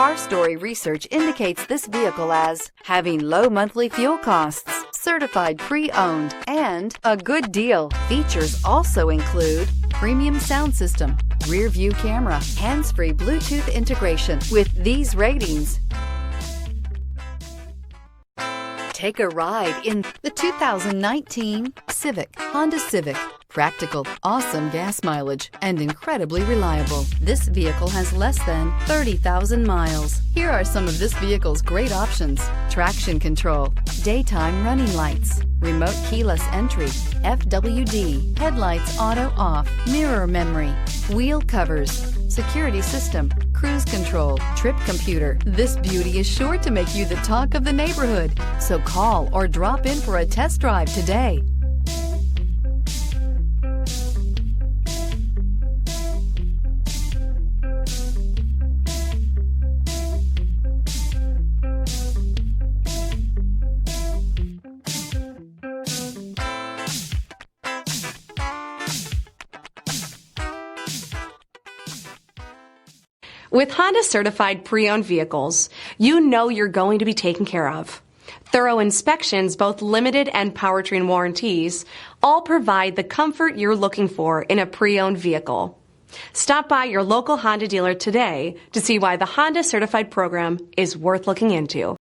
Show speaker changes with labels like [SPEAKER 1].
[SPEAKER 1] CarStory research indicates this vehicle as having low monthly fuel costs, certified pre-owned, and a good deal. Features also include premium sound system, rear view camera, hands-free Bluetooth integration. With these ratings, take a ride in the 2019 Honda Civic. Practical, awesome gas mileage, and incredibly reliable. This vehicle has less than 30,000 miles. Here are some of this vehicle's great options: traction control, daytime running lights, remote keyless entry, FWD, headlights auto off, mirror memory, wheel covers, security system, cruise control, trip computer. This beauty is sure to make you the talk of the neighborhood. So call or drop in for a test drive today.
[SPEAKER 2] With Honda certified pre-owned vehicles, you know you're going to be taken care of. Thorough inspections, both limited and powertrain warranties, all provide the comfort you're looking for in a pre-owned vehicle. Stop by your local Honda dealer today to see why the Honda certified program is worth looking into.